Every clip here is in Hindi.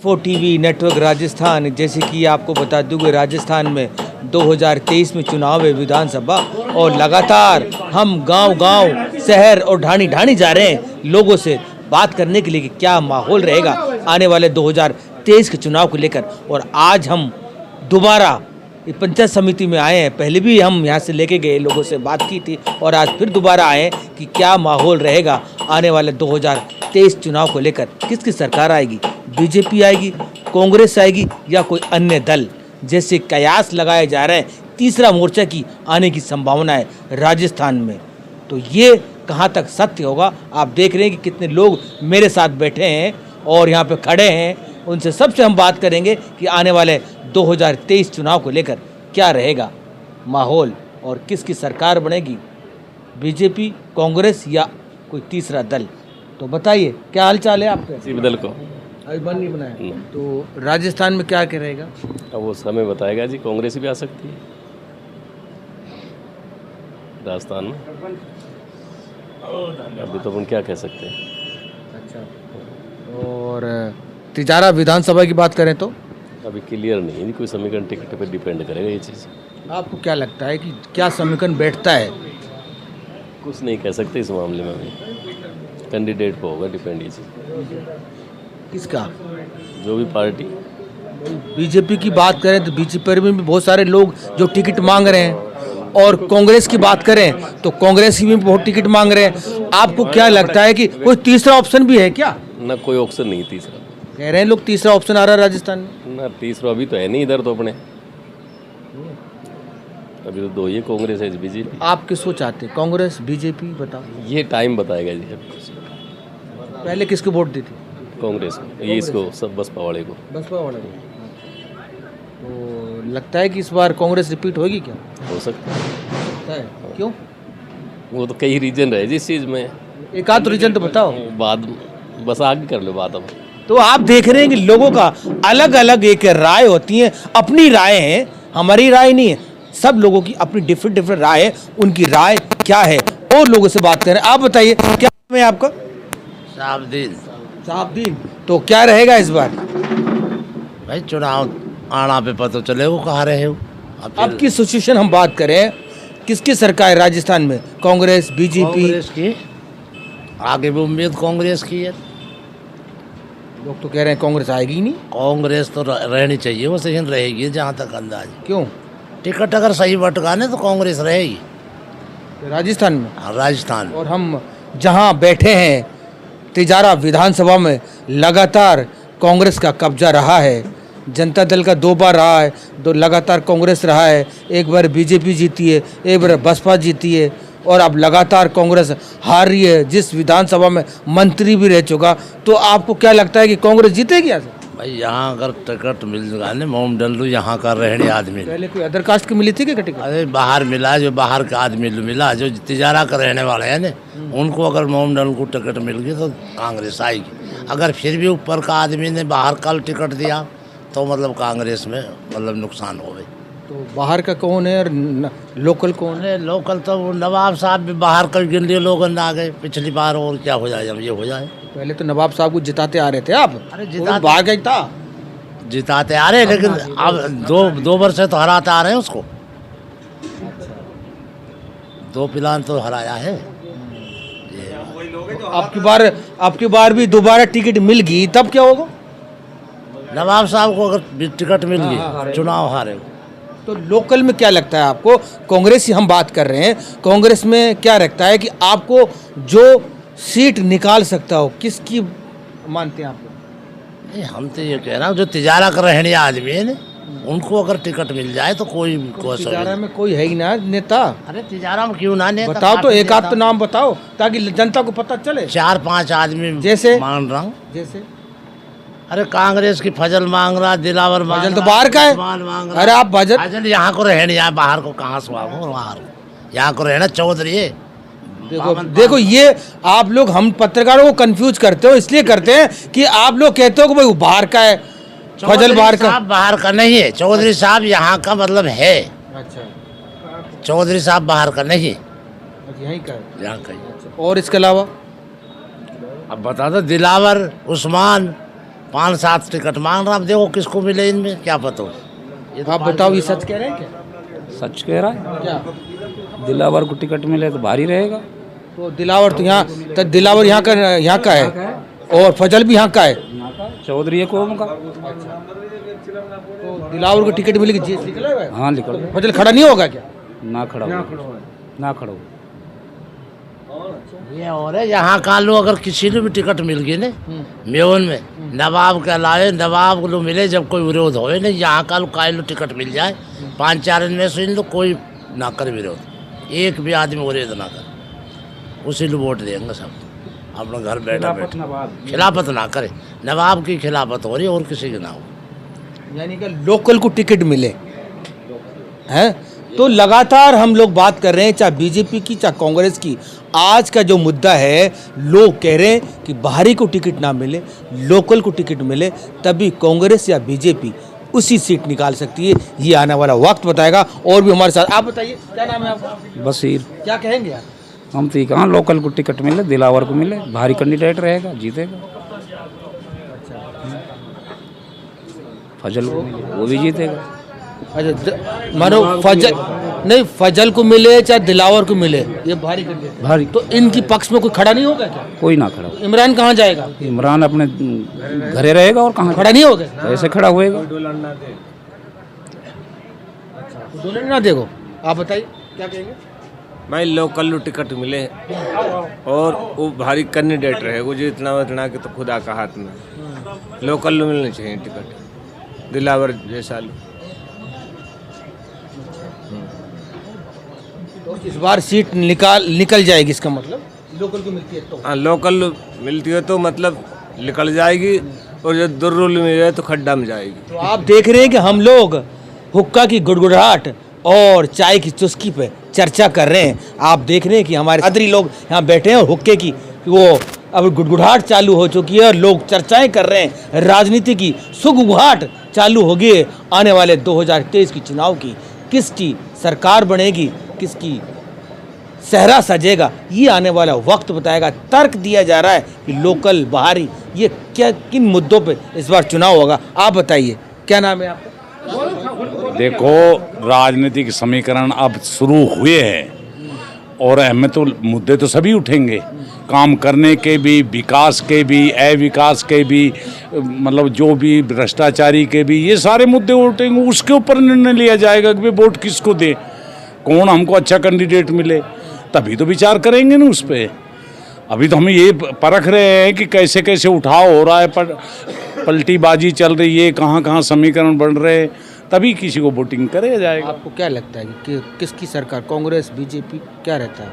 टीवी नेटवर्क राजस्थान, जैसे कि आपको बता दूं कि राजस्थान में 2023 में चुनाव है विधानसभा, और लगातार हम गांव-गांव, शहर और ढाणी-ढाणी जा रहे हैं लोगों से बात करने के लिए कि क्या माहौल रहेगा आने वाले 2023 के चुनाव को लेकर। और आज हम दोबारा पंचायत समिति में आए हैं। पहले भी हम यहाँ से लेके गए, लोगों से बात की थी, और आज फिर दोबारा आए हैं कि क्या माहौल रहेगा आने वाले 2023 चुनाव को लेकर। किसकी सरकार आएगी, बीजेपी आएगी, कांग्रेस आएगी, या कोई अन्य दल। जैसे कयास लगाए जा रहे हैं तीसरा मोर्चा की आने की संभावना है राजस्थान में। तो ये कहाँ तक सत्य होगा, आप देख रहे हैं कि कितने लोग मेरे साथ बैठे हैं और यहाँ पे खड़े हैं। उनसे सबसे हम बात करेंगे कि आने वाले 2023 चुनाव को लेकर क्या रहेगा माहौल और किसकी सरकार बनेगी, बीजेपी, कांग्रेस या कोई तीसरा दल। तो बताइए क्या हाल चाल है आपके? किसी दल को अभी बन नहीं बनाया तो राजस्थान में क्या रहेगा? अब वो समय बताएगा जी। कांग्रेस भी आ सकती है राजस्थान में, अभी तो हम क्या कह सकते हैं। अच्छा, और तिजारा विधानसभा की बात करें तो अभी क्लियर नहीं है जी, कोई समीकरण टिकट पर डिपेंड करेगा ये चीज़। आपको क्या लगता है कि क्या समीकरण बैठता है? कुछ नहीं कह सकते इस मामले में, अभी कैंडिडेट पर होगा डिपेंड ये चीज़। किसका? जो भी पार्टी। बीजेपी की बात करें तो बीजेपी में भी बहुत सारे लोग जो टिकट मांग रहे हैं, और कांग्रेस की बात करें तो कांग्रेस की भी बहुत टिकट मांग रहे हैं। आपको क्या लगता है कि कोई तीसरा ऑप्शन भी है क्या? ना कोई ऑप्शन नहीं तीसरा, कह रहे हैं लोग तीसरा ऑप्शन आ रहा है राजस्थान में। ना तीसरा अभी तो है नहीं इधर तो अपने, अभी तो दो ही कांग्रेस है बीजेपी। आप किसको चाहते हैं, कांग्रेस बीजेपी? बताओ, ये टाइम बताएगा जी। पहले किसको वोट दी थी? कांग्रेस को, ये इसको सब बसपा वाले को। बसपा वाले को। तो लगता है कि इस बार कांग्रेस रिपीट होगी क्या? हो सकता है। क्यों? वो तो कई रीजन रहे जिस चीज़ में, एक आध रीजन तो बताओ। बाद बस आगे कर लो बात। अब तो आप देख रहे हैं कि लोगों का अलग अलग एक राय होती है, अपनी राय है, हमारी राय नहीं है, सब लोगों की अपनी डिफरेंट राय है। उनकी राय क्या है और लोगों से बात करें। आप बताइए क्या नाम है आपका? साहबदीन। साहबदीन, तो क्या रहेगा इस बार? भाई चुनाव आना पे पता चले वो कहाँ रहे हो। अब की सिचुएशन हम बात करें, किसकी सरकार है राजस्थान में, कांग्रेस, बीजेपी? कांग्रेस की आगे भी उम्मीद कांग्रेस की है। लोग तो कह रहे हैं कांग्रेस आएगी ही नहीं। कांग्रेस तो रहनी चाहिए, वो सही रहेगी जहाँ तक अंदाज। क्यों? टिकट अगर सही बटकाने तो कांग्रेस रहेगी राजस्थान में। राजस्थान में। और हम जहां बैठे हैं तिजारा विधानसभा में, लगातार कांग्रेस का कब्जा रहा है। जनता दल का 2 बार रहा है, 2 लगातार कांग्रेस रहा है। एक बार बीजेपी जीती है, एक बार बसपा जीती है, और अब लगातार कांग्रेस हार रही है। जिस विधानसभा में मंत्री भी रह चुका, तो आपको क्या लगता है कि कांग्रेस जीतेगी? यहाँ से भाई यहाँ अगर टिकट मिल जाए, मोम डल्लू यहाँ का रहने आदमी। पहले कोई अदर कास्ट की मिली थी क्या टिकट? अरे बाहर मिला, जो बाहर का आदमी मिला, जो तिजारा का रहने वाले हैं ना, उनको अगर मोम डल्लू को टिकट मिल गई तो कांग्रेस आएगी। अगर फिर भी ऊपर का आदमी ने बाहर का टिकट दिया तो मतलब कांग्रेस में मतलब नुकसान हो गई। तो बाहर का कौन है और लोकल कौन है? अरे लोकल तो वो नवाब साहब भी बाहर का गिन लिए लोग आ गए पिछली बार, और क्या हो जाए जब ये हो जाए। पहले तो नवाब साहब को जिताते आ रहे थे आप। अरे बाहर का था, जिताते आ रहे, लेकिन अब दो वर्ष से तो हराते आ रहे हैं उसको। 2 प्लान तो हराया है। आपकी बार भी दोबारा टिकट मिल गई, तब क्या होगा? नवाब साहब को अगर टिकट मिल गई, चुनाव हारे। तो लोकल में क्या लगता है आपको? कांग्रेस ही हम बात कर रहे हैं, कांग्रेस में क्या लगता है कि आपको जो सीट निकाल सकता हो, किसकी मानते हैं आप लोग? नहीं, हम तो ये कह रहा हूँ जो तिजारा का रहने आदमी है ना, उनको अगर टिकट मिल जाए तो कोई तिजारा में कोई है ही ना नेता। अरे तिजारा में क्यों ना नेता? बताओ तो, एक आध तो नाम बताओ ताकि जनता को पता चले। 4-5 आदमी जैसे मान रहा हूँ। जैसे अरे कांग्रेस की फजल मांग रहा, दिलावर मांग फजल तो बाहर का है। अरे आप फजल यहाँ को रहने, यहाँ बाहर को कहाँ से बाहर यहाँ को रहना चौधरी है। देखो ये आप लोग हम पत्रकारों को कंफ्यूज करते हो, इसलिए करते हैं कि आप लोग कहते हो कि भाई बाहर का है, फजल बाहर का नहीं है। चौधरी साहब यहाँ का मतलब है। अच्छा, चौधरी साहब बाहर का नहीं है, यहीं का है, यहाँ का। और इसके अलावा अब बता दो, दिलावर, उस्मान, 5-7 टिकट मांग रहा, अब देखो किसको मिले इनमें, क्या पता। ये तो आप बताओ, ये सच कह रहे हैं क्या? सच कह रहा है। क्या? दिलावर को टिकट मिले तो भारी रहेगा। तो दिलावर तो दिलावर यहाँ का है और फजल भी यहाँ का है। चौधरी कौम का। तो दिलावर को टिकट मिलेगी, जीत निकला है। हाँ निकल गया। फजल खड़ा नहीं होगा क्या? ना खड़ा हो, ना खड़ा हो। ये और है, यहाँ का लो अगर किसी ने भी टिकट मिल गई ना मेवन में, नवाब के अलावे नवाब को मिले जब कोई विरोध होए नहीं, यहाँ का लो का लो टिकट मिल जाए 5-4 में से इन लोग कोई ना करे विरोध, एक भी आदमी विरोध ना करे, उसी को वोट देंगे सब अपना घर बैठा बैठा। खिलाफत ना करे, नवाब की खिलाफत हो रही है और किसी की ना हो। यानी कि लोकल को टिकट मिले हैं। तो लगातार हम लोग बात कर रहे हैं, चाहे बीजेपी की चाहे कांग्रेस की, आज का जो मुद्दा है, लोग कह रहे हैं कि बाहरी को टिकट ना मिले, लोकल को टिकट मिले, तभी कांग्रेस या बीजेपी उसी सीट निकाल सकती है। ये आने वाला वक्त बताएगा। और भी हमारे साथ, आप बताइए क्या नाम है आपका? बशीर। क्या कहेंगे आप? हम तो कहाँ लोकल को टिकट मिले, दिलावर को मिले, भारी कैंडिडेट रहेगा, जीतेगा। फजल को मिले, वो भी जीतेगा। अच्छा, मानो फजल नहीं, फजल को मिले चाहे दिलावर को मिले, ये भारी कैंडिडेट है। भारी। तो इनकी पक्ष में कोई खड़ा नहीं होगा क्या? कोई ना खड़ा हो। इमरान कहाँ जाएगा? इमरान अपने घरे रहेगा और कहाँ खड़ा नहीं होगा? ऐसे खड़ा होएगा। दोनों ना देखो, आप बताइए क्या कहेंगे? भाई लोकल टिकट मिले और वो भारी कैंडिडेट रहे, वो जितना उतना के तो खुदा का हाथ में, लोकल मिलने चाहिए टिकट, दिलावर जैसा लो। तो इस बार सीट निकल जाएगी, इसका मतलब लोकल को मिलती है तो? हाँ, लोकल मिलती है तो मतलब निकल जाएगी, और जो दुर्रुल मिले तो खड्डा में जाएगी। तो आप देख रहे हैं कि हम लोग हुक्का की गुड़गुड़ाहट और चाय की चुस्की पे चर्चा कर रहे हैं। आप देख रहे हैं कि हमारे अदरी लोग यहाँ बैठे हैं और हुक्के की वो अब गुड़गुड़ाहट चालू हो चुकी है और लोग चर्चाएं कर रहे हैं। राजनीति की सुगबुगाहट चालू हो गई है आने वाले 2023 की चुनाव की। किसकी सरकार बनेगी, किसकी सहरा सजेगा, ये आने वाला वक्त बताएगा। तर्क दिया जा रहा है कि लोकल बाहरी, ये क्या किन मुद्दों पे इस बार चुनाव होगा। आप बताइए क्या नाम है आपका? देखो, राजनीतिक समीकरण अब शुरू हुए हैं और हमें तो मुद्दे तो सभी उठेंगे, काम करने के भी, विकास के भी, अविकास के भी, मतलब जो भी भ्रष्टाचारी के भी, ये सारे मुद्दे उठेंगे। उसके ऊपर निर्णय लिया जाएगा कि भाई वोट किसको दे, कौन हमको अच्छा कैंडिडेट मिले, तभी तो विचार करेंगे ना उस पर। अभी तो हम ये परख रहे हैं कि कैसे कैसे उठाव हो रहा है, पलटीबाजी चल रही है, कहाँ कहाँ समीकरण बन रहे हैं, तभी किसी को वोटिंग करे जाएगा। आपको क्या लगता है कि किसकी सरकार, कांग्रेस बीजेपी, क्या रहता है?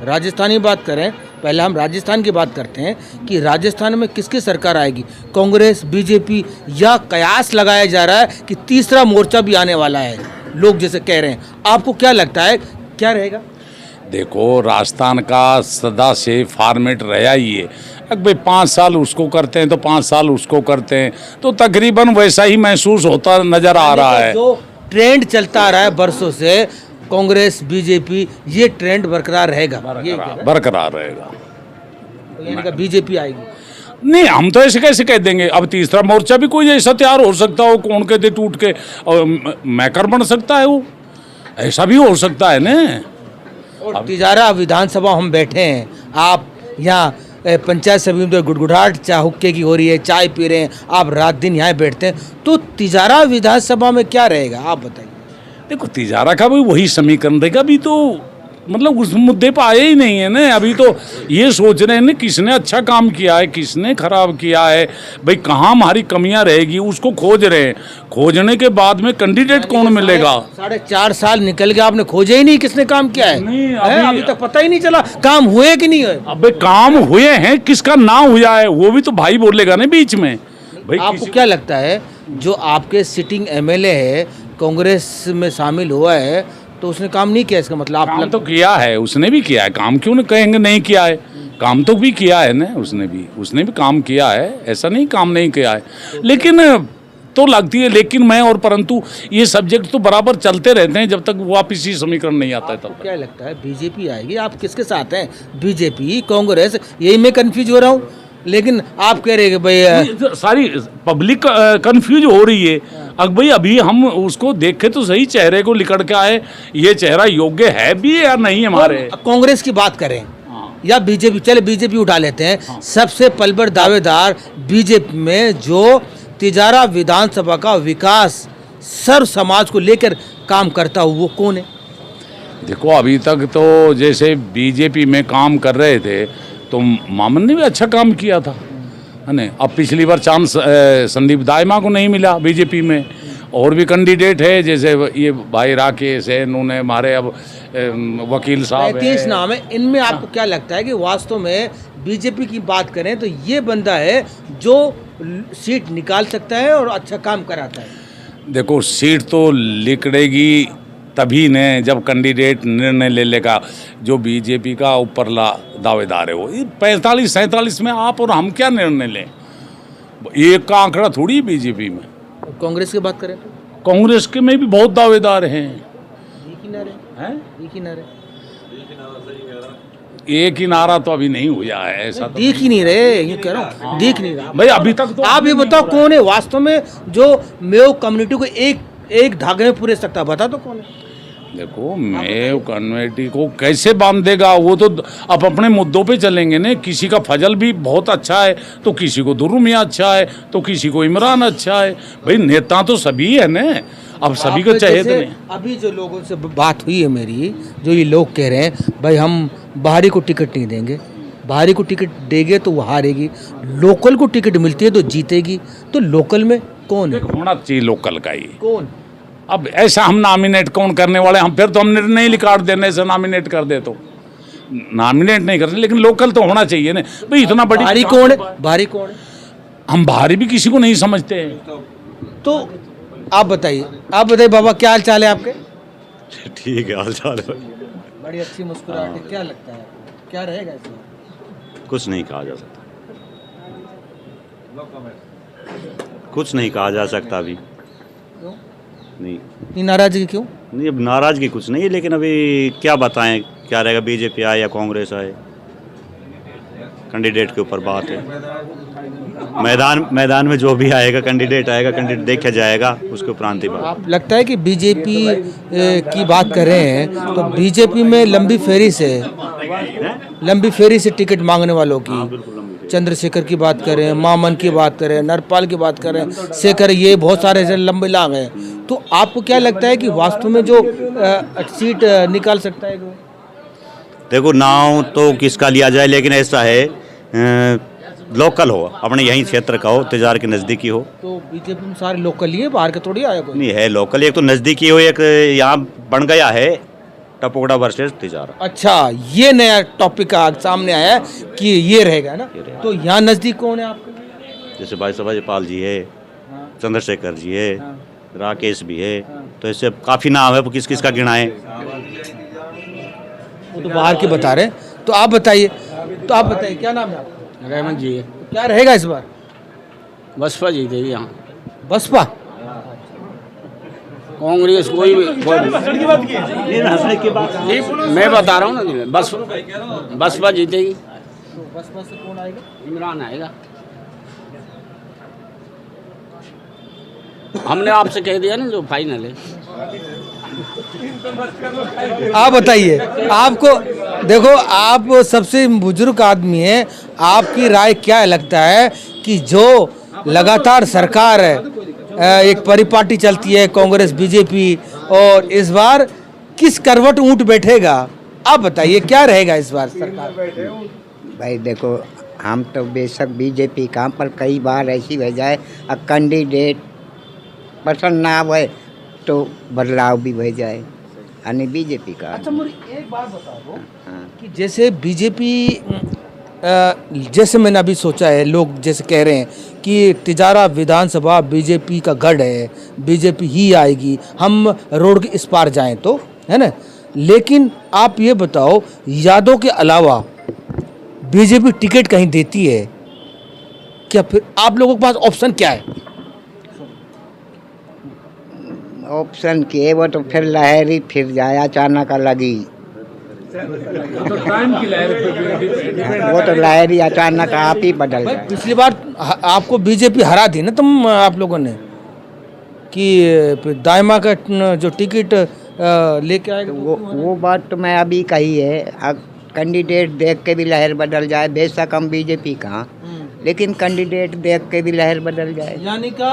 राजस्थान की बात करें, पहले हम राजस्थान की बात करते हैं कि राजस्थान में किसकी सरकार आएगी, कांग्रेस बीजेपी, या कयास लगाया जा रहा है कि तीसरा मोर्चा भी आने वाला है, लोग जैसे कह रहे हैं। आपको क्या लगता है क्या रहेगा? देखो, राजस्थान का सदा से फॉर्मेट रहा ही है, अगर भाई 5 साल उसको करते हैं तो 5 साल उसको करते हैं, तो तकरीबन वैसा ही महसूस होता नजर आ रहा है। जो ट्रेंड चलता आ रहा है बरसों से, कांग्रेस बीजेपी, ये ट्रेंड बरकरार रहेगा, बरकरार रहेगा। यानी कि बीजेपी आएगी। नहीं, हम तो ऐसे कैसे कह देंगे। अब तीसरा मोर्चा भी कोई ऐसा तैयार हो सकता हो, कौन कहते टूट के मैकर बन सकता है, वो ऐसा भी हो सकता है ना। और तिजारा विधानसभा हम बैठे हैं, आप यहाँ पंचायत सभी में गुड़गुड़ाहट चाय हुक्के की हो रही है, चाय पी रहे हैं, आप रात दिन यहाँ बैठते हैं, तो तिजारा विधानसभा में क्या रहेगा आप बताइए? देखो, तिजारा का भी वही समीकरण रहेगा। अभी तो मतलब उस मुद्दे पर आए ही नहीं है ना। अभी तो ये सोच रहे हैं ना किसने अच्छा काम किया है, किसने खराब किया है, भाई कहाँ हमारी कमियां रहेगी, उसको खोज रहे हैं। खोजने के बाद में कैंडिडेट कौन मिलेगा। 4.5 साल निकल गया, आपने खोजे ही नहीं किसने काम किया है? नहीं, अभी तक पता ही नहीं चला काम हुए कि नहीं हुए। अबे काम हुए हैं, किसका ना हुआ है वो भी तो भाई बोलेगा ना बीच में। भाई आपको क्या लगता है जो आपके सिटिंग एमएलए है, कांग्रेस में शामिल हुआ है, तो उसने काम नहीं किया, इसका मतलब? काम तो किया है, उसने भी किया है काम, क्यों नहीं कहेंगे नहीं किया है, काम तो भी किया है ना। उसने भी काम किया है, ऐसा नहीं काम नहीं किया है। लेकिन तो लगती है, लेकिन मैं और परंतु ये सब्जेक्ट तो बराबर चलते रहते हैं जब तक वापस ही समीकरण नहीं आता है तब। क्या लगता है बीजेपी आएगी? आप किसके साथ हैं, बीजेपी कांग्रेस? यही मैं कंफ्यूज हो रहा हूँ। लेकिन आप कह रहे हैं कि भाई सारी पब्लिक कंफ्यूज हो रही है। अब भाई अभी हम उसको देखे तो सही, चेहरे को लिकड़ के आए, ये चेहरा योग्य है भी या नहीं हमारे। कांग्रेस की बात करें या बीजेपी, चले बीजेपी उठा लेते हैं। सबसे पलबर दावेदार बीजेपी में जो तिजारा विधानसभा का विकास सर्व समाज को लेकर काम करता हो, वो कौन है? देखो अभी तक तो जैसे बीजेपी में काम कर रहे थे तो मामन ने भी अच्छा काम किया था, है ना। अब पिछली बार चांस संदीप दाइमा को नहीं मिला बीजेपी में, और भी कैंडिडेट है जैसे ये भाई राकेश है, इन्होंने हमारे अब वकील साहब 35 नाम है। इनमें आपको क्या लगता है कि वास्तव में बीजेपी की बात करें तो ये बंदा है जो सीट निकाल सकता है और अच्छा काम कराता है? देखो सीट तो लिकड़ेगी तभी ने जब कैंडिडेट निर्णय ले लेगा। जो बीजेपी का ऊपरला दावेदार है वो 45-47 में आप और हम क्या निर्णय लें, एक का आंकड़ा थोड़ी बीजेपी में। कांग्रेस की बात करें तो कांग्रेस के में भी बहुत दावेदार हैं। एक ही नारे हैं? एक ही नारे एक ही नारा तो अभी नहीं हुआ है, ऐसा तो देख ही नहीं रहे, ये कह रहा हूँ देख नहीं रहा। भाई अभी तक तो आप ये बताओ कौन है वास्तव में जो मेयो कम्युनिटी को एक धागे में पूरे सकता है? बता तो कौन है? देखो मैं कम्युनिटी को कैसे बांध देगा, वो तो अब अपने मुद्दों पे चलेंगे ने। किसी का फजल भी बहुत अच्छा है तो किसी को दुर्रू मियां अच्छा है तो किसी को इमरान अच्छा है। भाई नेता तो सभी है ना, अब सभी को चाहिए तो नहीं। अभी जो लोगों से बात हुई है मेरी, जो ये लोग कह रहे हैं भाई हम बाहरी को टिकट नहीं देंगे, बाहरी को टिकट देंगे तो वो हारेगी, लोकल को टिकट मिलती है तो जीतेगी। तो लोकल में कौन है? होना चाहिए लोकल का ही। कौन? अब ऐसा हम नॉमिनेट कौन करने वाले, हम फिर तो हम निर्णय लिकाट देने से नॉमिनेट कर दे तो नॉमिनेट नहीं करते, लेकिन लोकल तो होना चाहिए ना भाई। इतना बड़ी बाहरी कौन है? बाहरी कौन है? हम बाहरी भी किसी को नहीं समझते हैं। तो आप बताइए बाबा, क्या हाल चाल है आपके? ठीक है, हाल चाल है। बड़ी अच्छी मुस्कुराहट है, क्या लगता है क्या रहेगा इसमें? कुछ नहीं कहा जा सकता, कुछ नहीं कहा जा सकता अभी। नहीं नाराजगी क्यों? नहीं, अब नाराजगी कुछ नहीं है, लेकिन अभी क्या बताएं क्या रहेगा, बीजेपी आए या कांग्रेस आए, कैंडिडेट के ऊपर बात है। मैदान में जो भी आएगा कैंडिडेट देखा जाएगा, उसके उपरांत ही बात। आप लगता है कि बीजेपी की बात कर रहे हैं तो बीजेपी में लंबी फेरी से टिकट मांगने वालों की, चंद्रशेखर की बात करें, मामन की बात करें, नरपाल की बात करें, शेखर, ये बहुत सारे ऐसे लंबे लाग हैं। तो आपको क्या लगता है कि वास्तव में जो सीट निकाल सकता है? देखो नाम तो किसका लिया जाए, लेकिन ऐसा है लोकल हो, अपने यहीं क्षेत्र का हो, तिजार के नज़दीकी हो। तो बीजेपी में सारे लोकल ही है, बाहर के थोड़ी आया कोई? नहीं है लोकल, एक तो नज़दीकी हो, एक यहाँ बन गया है टपोगड़ा वर्सेस तिजारा। अच्छा, ये नया टॉपिक सामने आया कि ये रहेगा ना। तो यहाँ नज़दीक कौन है आपके? जैसे भाई सभापाल जी है, चंद्रशेखर जी है, राकेश भी है, तो इससे काफ़ी नाम है, किस किस का गिनाएं। वो तो बाहर के बता रहे हैं। तो आप बताइए क्या नाम है आपका? रहमत जी है। तो क्या रहेगा इस बार? बसपा जीतेगी यहाँ। बसपा? कांग्रेस कोई मैं बता रहा हूँ ना, बसपा जीतेगी। तो बसपा से कौन आएगा? इमरान आएगा। हमने आपसे कह दिया ना जो फाइनल है। आप बताइए, आपको देखो आप सबसे बुजुर्ग आदमी हैं, आपकी राय क्या लगता है कि जो लगातार सरकार है, एक परिपाटी चलती है कांग्रेस बीजेपी, और इस बार किस करवट ऊंट बैठेगा? आप बताइए क्या रहेगा इस बार सरकार? भाई देखो, हम तो बेशक बीजेपी का, पर कई बार ऐसी वजह है कैंडिडेट पसंद ना आए तो बदलाव भी हो जाए, यानी बीजेपी का। अच्छा मुझे एक बात बताओ कि जैसे बीजेपी, जैसे मैंने अभी सोचा है, लोग जैसे कह रहे हैं कि तिजारा विधानसभा बीजेपी का गढ़ है, बीजेपी ही आएगी, हम रोड के इस पार जाएं तो, है ना। लेकिन आप ये बताओ, यादव के अलावा बीजेपी टिकट कहीं देती है क्या? फिर आप लोगों के पास ऑप्शन क्या है? ऑप्शन के वो तो फिर लहरी फिर जाए, अचानक लगी तो टाइम की लहर पे वो तो लहर ही अचानक आप ही बदल भाई जाए। पिछली बार आपको बीजेपी हरा दी ना तुम आप लोगों ने कि दाइमा का जो टिकट लेके आएगा वो बात तो मैं अभी कही है। अब कैंडिडेट देख के भी लहर बदल जाए, बेशक हम बीजेपी कहाँ, लेकिन कैंडिडेट देख के भी लहर बदल जाए। यानी का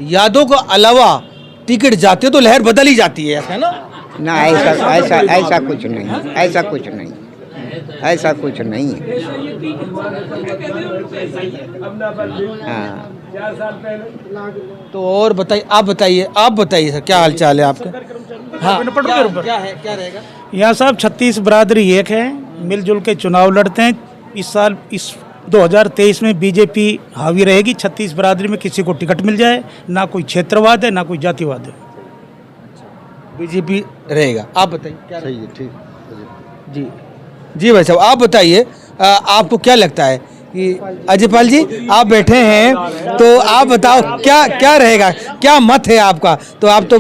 यादों के अलावा टिकट जाते हो तो लहर बदल ही जाती है, ऐसा है ना? ना, ऐसा कुछ नहीं, ऐसा कुछ नहीं, ऐसा कुछ नहीं है। हाँ, तो और बताइए, आप बताइए सर, क्या हाल चाल है आपका? हाँ, क्या रहेगा? यहाँ साहब 36 बरादरी एक है, मिलजुल के चुनाव लड़ते हैं। इस साल इस 2023 में बीजेपी हावी रहेगी। 36 बरादरी में किसी को टिकट मिल जाए, ना कोई क्षेत्रवाद है ना कोई जातिवाद है। बीजेपी रहेगा। आप बताइए क्या सही है? ठीक जी जी भाई साहब, आप बताइए आपको क्या लगता है कि अजयपाल जी आप बैठे हैं तो आप बताओ क्या रहेगा, क्या मत है आपका? तो आप तो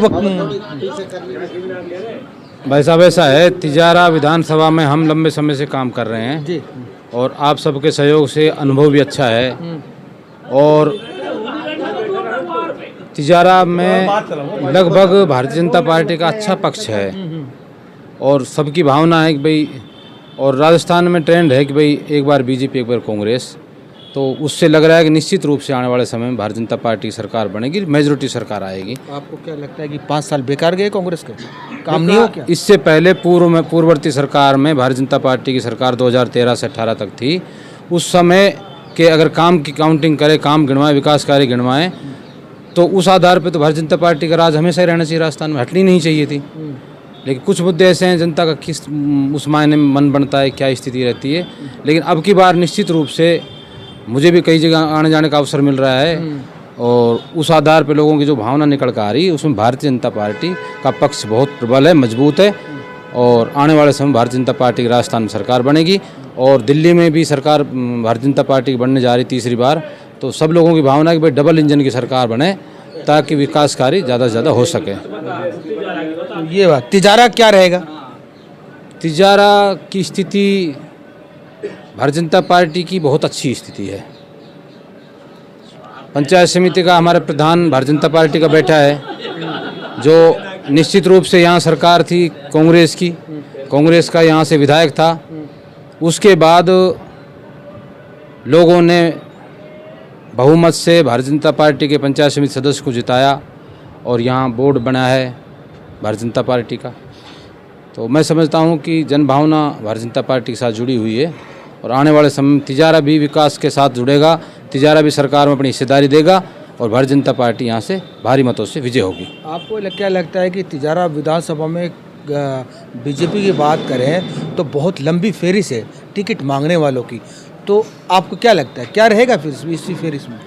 भाई साहब ऐसा है, तिजारा विधानसभा में हम लंबे समय से काम कर रहे हैं जी, और आप सबके सहयोग से अनुभव भी अच्छा है। और तिजारा में लगभग भारतीय जनता पार्टी का अच्छा पक्ष है और सबकी भावना है कि भाई, और राजस्थान में ट्रेंड है कि भाई एक बार बीजेपी एक बार कांग्रेस, तो उससे लग रहा है कि निश्चित रूप से आने वाले समय में भारतीय जनता पार्टी की सरकार बनेगी, मेजॉरिटी सरकार आएगी। आपको क्या लगता है कि 5 साल बेकार गए कांग्रेस के, काम नहीं हो क्या? इससे पहले पूर्ववर्ती सरकार में भारतीय जनता पार्टी की सरकार 2013 से 18 तक थी। उस समय के अगर काम की काउंटिंग करें, काम गिनवाएं, विकास कार्य गिनवाएं, तो उस आधार पर तो भारतीय जनता पार्टी का राज हमेशा ही रहना चाहिए, राजस्थान में हटनी नहीं चाहिए थी। लेकिन कुछ मुद्दे ऐसे हैं, जनता का किस उस मायने में मन बनता है, क्या स्थिति रहती है। लेकिन अब की बार निश्चित रूप से मुझे भी कई जगह आने जाने का अवसर मिल रहा है और उस आधार पर लोगों की जो भावना निकल कर आ रही है, उसमें भारतीय जनता पार्टी का पक्ष बहुत प्रबल है, मजबूत है। और आने वाले समय भारतीय जनता पार्टी की राजस्थान में सरकार बनेगी और दिल्ली में भी सरकार भारतीय जनता पार्टी की बनने जा रही तीसरी बार। तो सब लोगों की भावना है कि भाई डबल इंजन की सरकार बने ताकि विकास कार्य ज़्यादा से ज़्यादा हो सके। तो ये बात, तिजारा क्या रहेगा? तिजारा की स्थिति भारतीय जनता पार्टी की बहुत अच्छी स्थिति है। पंचायत समिति का हमारे प्रधान भारतीय जनता पार्टी का बैठा है, जो निश्चित रूप से यहाँ सरकार थी कांग्रेस की, कांग्रेस का यहाँ से विधायक था। उसके बाद लोगों ने बहुमत से भारतीय जनता पार्टी के पंचायत समिति सदस्य को जिताया और यहाँ बोर्ड बना है भारतीय जनता पार्टी का। तो मैं समझता हूँ कि जनभावना भारतीय जनता पार्टी के साथ जुड़ी हुई है और आने वाले समय में तिजारा भी विकास के साथ जुड़ेगा, तिजारा भी सरकार में अपनी हिस्सेदारी देगा और भारतीय जनता पार्टी यहाँ से भारी मतों से विजय होगी। आपको क्या लगता है कि तिजारा विधानसभा में बीजेपी की बात करें तो बहुत लंबी फेरिस है टिकट मांगने वालों की, तो आपको क्या लगता है क्या रहेगा फिर इसी फेरिस में?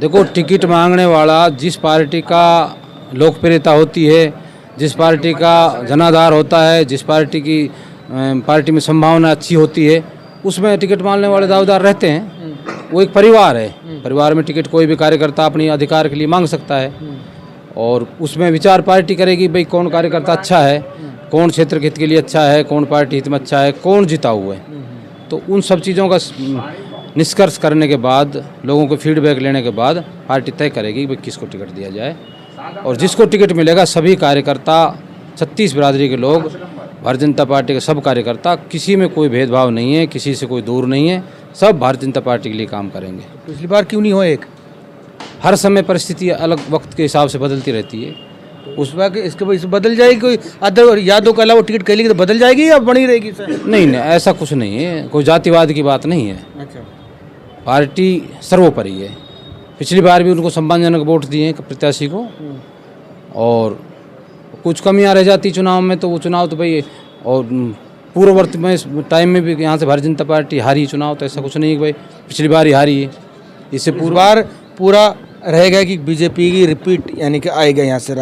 देखो, टिकट मांगने वाला जिस पार्टी का लोकप्रियता होती है, जिस पार्टी का जनाधार होता है, जिस पार्टी में संभावना अच्छी होती है, उसमें टिकट मांगने वाले दावेदार रहते हैं। वो एक परिवार है, परिवार में टिकट कोई भी कार्यकर्ता अपने अधिकार के लिए मांग सकता है और उसमें विचार पार्टी करेगी भाई कौन कार्यकर्ता अच्छा है, कौन क्षेत्र के हित के लिए अच्छा है, कौन पार्टी हित में अच्छा है, कौन जीता हुआ है। तो उन सब चीज़ों का निष्कर्ष करने के बाद, लोगों को फीडबैक लेने के बाद पार्टी तय करेगी कि किसको टिकट दिया जाए और जिसको टिकट मिलेगा सभी कार्यकर्ता, 36 बिरादरी के लोग, भारतीय जनता पार्टी के सब कार्यकर्ता, किसी में कोई भेदभाव नहीं है, किसी से कोई दूर नहीं है, सब भारतीय जनता पार्टी के लिए काम करेंगे। पिछली बार क्यों नहीं हो एक? हर समय परिस्थिति अलग वक्त के हिसाब से बदलती रहती है। उस बार इसके बाद बदल जाएगी, कोई अदर यादों के अलावा टिकट कहेगी तो बदल जाएगी या बनी रहेगी सर? नहीं, ऐसा कुछ नहीं है, कोई जातिवाद की बात नहीं है। अच्छा, पार्टी सर्वोपरि है। पिछली बार भी उनको सम्मानजनक वोट दिए हैं प्रत्याशी को और कुछ कमियां रह जाती चुनाव में, तो वो चुनाव तो भाई, और पूर्ववर्ती में टाइम में भी यहाँ से भारतीय जनता पार्टी हारी चुनाव, तो ऐसा कुछ नहीं है भाई पिछली बार ही हारी है। इससे बार पूरा रहेगा कि बीजेपी की रिपीट यानी कि आएगा यहाँ से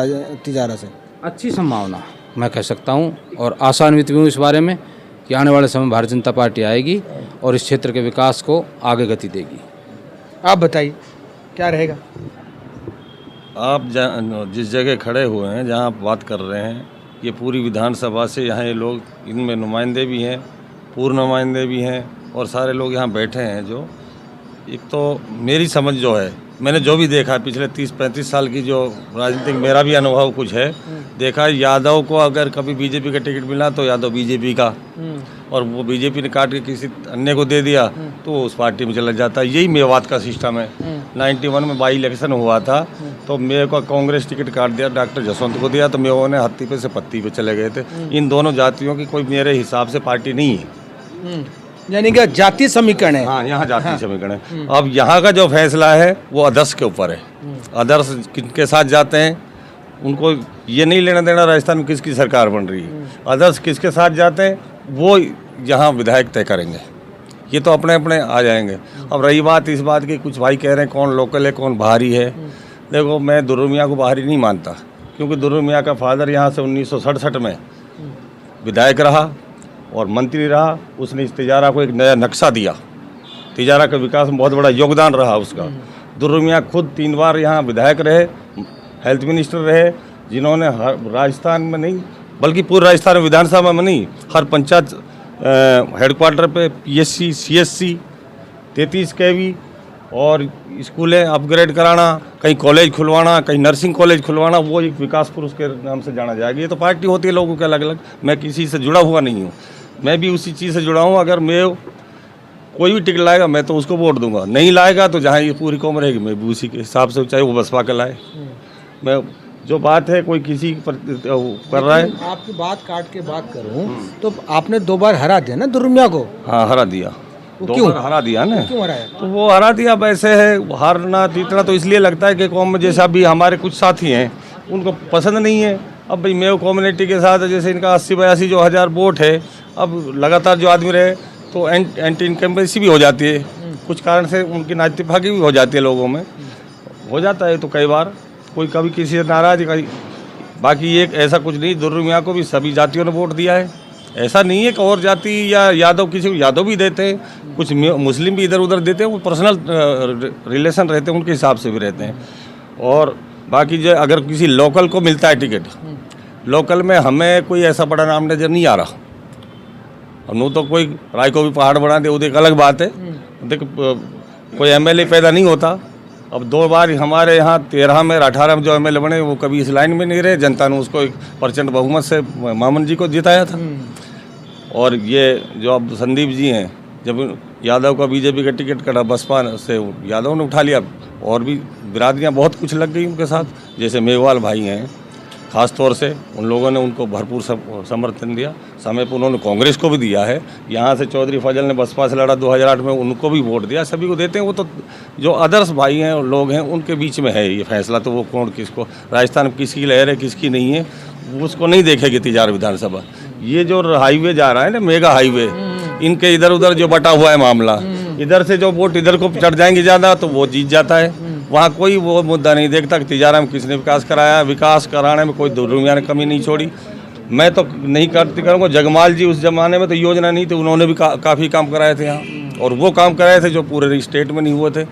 तिजारा से? अच्छी संभावना मैं कह सकता हूँ और आशान्वित भी हूँ इस बारे में कि आने वाले समय भारतीय जनता पार्टी आएगी और इस क्षेत्र के विकास को आगे गति देगी। आप बताइए क्या रहेगा? आप जिस जगह खड़े हुए हैं, जहां आप बात कर रहे हैं, ये पूरी विधानसभा से यहाँ ये लोग, इनमें नुमाइंदे भी हैं पूर्व नुमाइंदे भी हैं और सारे लोग यहाँ बैठे हैं। जो एक तो मेरी समझ जो है, मैंने जो भी देखा पिछले 30-35 साल की जो राजनीतिक मेरा भी अनुभव कुछ है, देखा यादव को अगर कभी बीजेपी का टिकट मिला तो यादव बीजेपी का, और वो बीजेपी ने काट के किसी अन्य को दे दिया तो वो उस पार्टी में चला जाता है। यही मेवात का सिस्टम है। 91 में बाई इलेक्शन हुआ था तो मेरे को कांग्रेस टिकट काट दिया, डॉक्टर जसवंत को दिया, तो मेवों ने हत्ती पे से पत्ती पे चले गए थे। इन दोनों जातियों की कोई मेरे हिसाब से पार्टी नहीं है। यानी कि जाति समीकरण है। हाँ, यहाँ जाति समीकरण है। अब यहाँ का जो फैसला है वो अदर्स के ऊपर है। अदर्स किनके साथ जाते हैं उनको ये नहीं लेना देना राजस्थान में किसकी सरकार बन रही है। अदर्स किसके साथ जाते हैं वो यहाँ विधायक तय करेंगे। ये तो अपने अपने आ जाएंगे। अब रही बात इस बात की, कुछ भाई कह रहे हैं कौन लोकल है कौन बाहरी है। देखो, मैं दुर्रू मियाँ को बाहरी नहीं मानता, क्योंकि दुर्रू मियाँ का फादर यहाँ से 1967 में विधायक रहा और मंत्री रहा। उसने इस तिजारा को एक नया नक्शा दिया। तिजारा के विकास में बहुत बड़ा योगदान रहा उसका। दुर्रू मियाँ खुद 3 बार यहाँ विधायक रहे, हेल्थ मिनिस्टर रहे, जिन्होंने राजस्थान में नहीं बल्कि पूरे राजस्थान में विधानसभा में नहीं, हर पंचायत हेडक्वार्टर पे PSC CSC 33 kV और स्कूलें अपग्रेड कराना, कहीं कॉलेज खुलवाना, कहीं नर्सिंग कॉलेज खुलवाना, वो एक विकास पुरुष के नाम से जाना जाएगा। ये तो पार्टी होती है लोगों के अलग अलग। मैं किसी से जुड़ा हुआ नहीं हूँ, मैं भी उसी चीज़ से जुड़ा हूँ। अगर मैं कोई भी टिकट लाएगा मैं तो उसको वोट दूंगा, नहीं लाएगा तो जहाँ ये पूरी कौम रहेगी मैं भी उसी के हिसाब से, चाहे वो बसपा के लाए। मैं जो बात है कोई किसी पर कर रहा है। आपकी बात काट के बात करूं तो आपने 2 बार हरा दिया ना दुर्रू मियाँ को। हाँ, हरा दिया। क्यों हरा दिया ना? क्यों हराया? तो वो हरा दिया वैसे है। हारना जीतना तो इसलिए लगता है कि कौम में जैसे अभी हमारे कुछ साथी हैं उनको पसंद नहीं है। अब भाई मेव कम्युनिटी के साथ जैसे इनका 80-82 जो हज़ार वोट है, अब लगातार जो आदमी रहे तो एंटी इनकम्बेंसी भी हो जाती है। कुछ कारण से उनकी नाइतफाकी भी हो जाती है, लोगों में हो जाता है। तो कई बार कोई कभी किसी से नाराज, बाकी एक ऐसा कुछ नहीं। दुर्रू मियाँ को भी सभी जातियों ने वोट दिया है। ऐसा नहीं है कि और जाति या यादव, किसी को यादव भी देते हैं, कुछ मुस्लिम भी इधर उधर देते हैं। वो पर्सनल रिलेशन रहते हैं, उनके हिसाब से भी रहते हैं। और बाकी जो अगर किसी लोकल को मिलता है टिकट, लोकल में हमें कोई ऐसा बड़ा नाम नजर नहीं आ रहा। और नू तो कोई राय को भी पहाड़ बना दे, वो एक अलग बात है। देख, कोई MLA पैदा नहीं होता। अब 2 बार हमारे यहाँ 13 में 18 में जो MLA बने वो कभी इस लाइन में नहीं रहे। जनता ने उसको 1% बहुमत से मामन जी को जिताया था। और ये जो अब संदीप जी हैं, जब यादव का बीजेपी का टिकट कटा, बसपा से यादव ने उठा लिया। और भी बिरादरियाँ बहुत कुछ लग गई उनके साथ, जैसे मेघवाल भाई हैं, ख़ास तौर से उन लोगों ने उनको भरपूर समर्थन दिया। समय पर उन्होंने कांग्रेस को भी दिया है। यहाँ से चौधरी फजल ने बसपा से लड़ा 2008 में, उनको भी वोट दिया। सभी को देते हैं। वो तो जो अदर्स भाई हैं लोग हैं उनके बीच में है ये फैसला। तो वो कौन किसको, राजस्थान में किसकी लहर है किसकी नहीं है, उसको नहीं देखेगी तिजारा विधानसभा। ये जो हाईवे जा रहा है ना, मेगा हाईवे, इनके इधर उधर जो बटा हुआ है मामला, इधर से जो वोट इधर को चढ़ जाएंगे ज़्यादा तो वो जीत जाता है। वहाँ कोई वो मुद्दा नहीं देखता कि तिजारा में किसने विकास कराया। विकास कराने में कोई दुर्रू मियाँ ने कमी नहीं छोड़ी। मैं तो नहीं करती करूँगा। जगमाल जी उस जमाने में तो योजना नहीं थी, उन्होंने भी काफ़ी काम कराए थे यहाँ, और वो काम कराए थे जो पूरे स्टेट में नहीं हुए थे।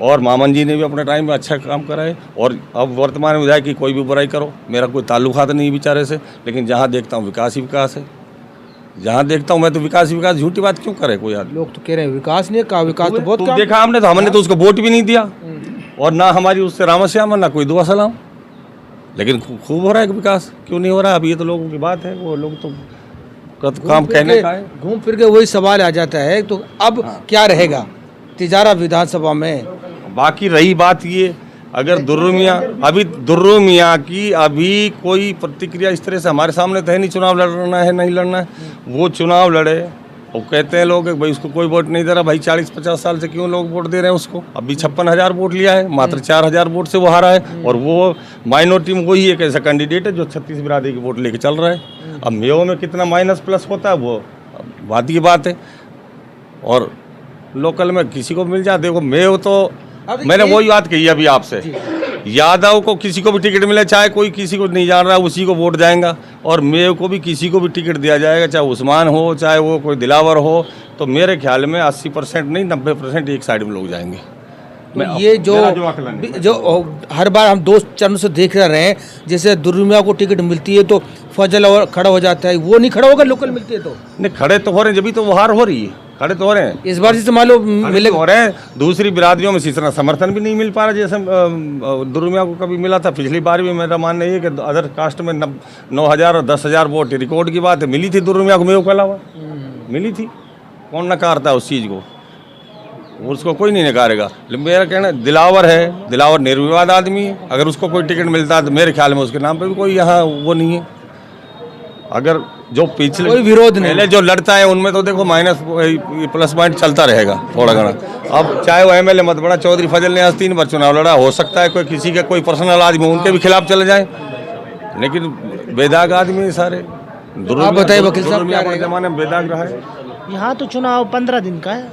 और मामन जी ने भी अपने टाइम में अच्छा काम कराए। और अब वर्तमान विधायक की कोई भी बुराई करो, मेरा कोई ताल्लुकात नहीं बेचारे से, लेकिन जहाँ देखता हूँ विकास ही विकास है। जहाँ देखता हूँ मैं तो विकास ही विकास। झूठी बात क्यों करे कोई आदमी? लोग तो कह रहे हैं विकास नहीं कहा, विकास तो बहुत काम देखा हमने, तो हमने तो उसको वोट भी नहीं दिया, और ना हमारी उससे रामश्याम ना कोई दुआ सलाम। लेकिन खूब हो रहा है विकास, क्यों नहीं हो रहा है? अब ये तो लोगों की बात है, वो लोग तो काम कहने का है। घूम फिर के वही सवाल आ जाता है। तो अब क्या रहेगा तिजारा विधानसभा में? बाकी रही बात ये, अगर दुर्रू मियाँ की अभी कोई प्रतिक्रिया इस तरह से हमारे सामने तो है नहीं, चुनाव लड़ना है नहीं लड़ना है, वो चुनाव लड़े। और कहते हैं लोग भाई उसको कोई वोट नहीं दे रहा। भाई 40-50 साल से क्यों लोग वोट दे रहे हैं उसको? अभी 56,000 वोट लिया है, मात्र 4,000 वोट से वो हारा है। और वो माइनॉरिटी में वही एक ऐसा कैंडिडेट है जो 36 बिरादरी के वोट लेके चल रहा है। अब मेयो में कितना माइनस प्लस होता है वो बात की बात है। और लोकल में किसी को मिल जाए, देखो मेयो तो मैंने वही बात कही अभी आपसे, यादव को किसी को भी टिकट मिले, चाहे कोई किसी को नहीं जान रहा उसी को वोट जाएगा। और मेयो को भी किसी को भी टिकट दिया जाएगा, चाहे उस्मान हो चाहे वो कोई दिलावर हो। तो मेरे ख्याल में 80% नहीं 90% एक साइड में लोग जाएंगे। तो ये जो हर बार हम 2 चरणों से देख रहे हैं, जैसे दुर्मिया को टिकट मिलती है तो फजल और खड़ा हो जाता है, वो नहीं खड़ा होगा लोकल मिलती है तो? नहीं, खड़े तो हो रहे हैं, जब भी तो वो हार हो रही है, खड़े तो हो रहे हैं। इस बार से मान लो मिले हो रहे हैं, दूसरी बिरादरियों में इतना समर्थन भी नहीं मिल पा रहा जैसे दुर्मिया को कभी मिला था। पिछली बार भी मेरा मानना ये कि अदर कास्ट में 9,000 और 10,000 वोट रिकॉर्ड की बात है, मिली थी दुर्मिया को, मेरे को अलावा मिली थी। कौन नकारता है उस चीज़ को? उसको कोई नहीं नकारेगा। मेरा कहना दिलावर है, दिलावर निर्विवाद आदमी है, अगर उसको कोई टिकट मिलता है तो मेरे ख्याल में उसके नाम पे भी कोई यहाँ वो नहीं है। अगर जो पिछले कोई विरोध नहीं, पहले जो लड़ता है उनमें तो देखो माइनस प्लस पॉइंट चलता रहेगा थोड़ा घना। अब चाहे वो एमएलए मत बड़ा, चौधरी फजल ने आज 3 बार चुनाव लड़ा, हो सकता है कोई किसी का कोई पर्सनल आदमी उनके भी खिलाफ चले जाए, लेकिन बेदाग आदमी सारे। आप बताइए वकील साहब, क्या रहेगा? जमाने में बेदाग रहा है। यहाँ तो चुनाव 15 दिन का है,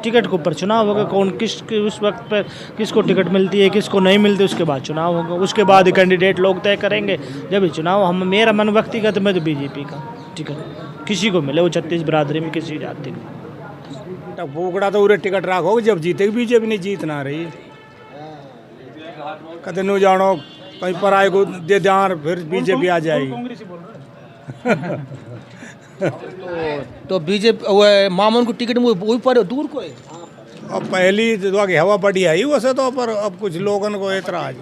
टिकट के ऊपर चुनाव होगा, कौन उस वक्त पे किसको टिकट मिलती है किसको नहीं मिलती, उसके बाद चुनाव होगा, उसके बाद कैंडिडेट लोग तय करेंगे जब चुनाव। हम मेरा मन व्यक्तिगत में तो बीजेपी का टिकट किसी को मिले, वो 36 बिरादरी में किसी जाति को। बोगड़ा तो उरे टिकट राखो, जब जीतेगी बीजेपी नहीं जीतना रही, कदे नो जानो कहीं पर आए को दे ध्यान, फिर बीजेपी आ जाएगी। तो बीजेपी मामून को टिकट वही पर दूर को है। अब पहली तो की हवा बढ़ी आई वैसे तो, पर अब कुछ लोगों को एतराज।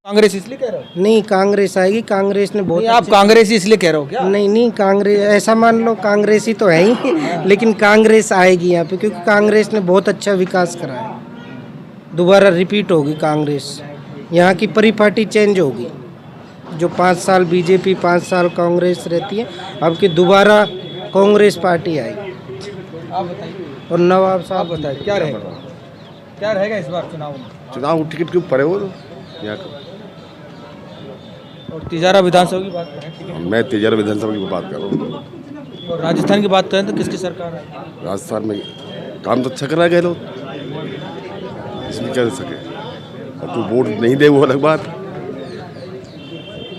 कांग्रेस इसलिए कह रहे हो? नहीं, कांग्रेस आएगी, कांग्रेस ने बहुत। आप कांग्रेस इसलिए कह रहे हो क्या? नहीं, कांग्रेस ऐसा मान लो, कांग्रेस ही तो है ही लेकिन कांग्रेस आएगी यहाँ पे, क्योंकि कांग्रेस ने बहुत अच्छा विकास करा है। दोबारा रिपीट होगी कांग्रेस, यहाँ की परिपाटी चेंज होगी। जो 5 साल बीजेपी 5 साल कांग्रेस रहती है, अब की दोबारा कांग्रेस पार्टी आएगी। आप बताइए, और नवाब साहब बताइए क्या रहेगा इस बार चुनाव में? चुनाव टिकट के ऊपर है वो यहाँ। और तिजारा विधानसभा की बात करें? मैं तिजारा विधानसभा की बात कर रहा हूँ। और राजस्थान की बात करें तो किसकी सरकार है? राजस्थान में काम तो अच्छा कर रहा है गहलोत, इसमें क्या कर सके। अब तू वोट नहीं दे वो अलग बात।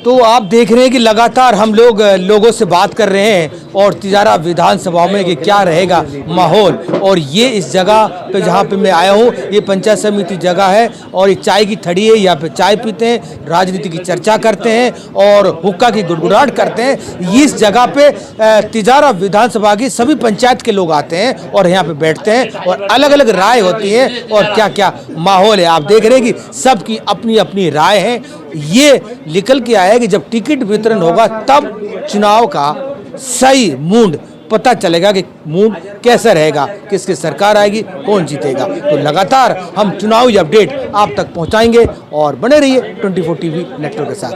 तो आप देख रहे हैं कि लगातार हम लोग लोगों से बात कर रहे हैं और तिजारा विधानसभा में कि क्या रहेगा माहौल। और ये इस जगह पे जहाँ पे मैं आया हूँ, ये पंचायत समिति जगह है और ये चाय की थड़ी है, यहाँ पे चाय पीते हैं, राजनीति की चर्चा करते हैं और हुक्का की गुड़गुड़ाहट करते हैं। इस जगह पे तिजारा विधानसभा की सभी पंचायत के लोग आते हैं और यहाँ पे बैठते हैं और अलग अलग राय होती है और क्या क्या माहौल है। आप देख रहे हैं कि सबकी अपनी अपनी राय है। ये निकल के आया कि जब टिकट वितरण होगा तब चुनाव का सही मूड पता चलेगा कि मूड कैसा रहेगा, किसकी सरकार आएगी, कौन जीतेगा। तो लगातार हम चुनावी अपडेट आप तक पहुंचाएंगे और बने रहिए 24 टीवी नेटवर्क के साथ।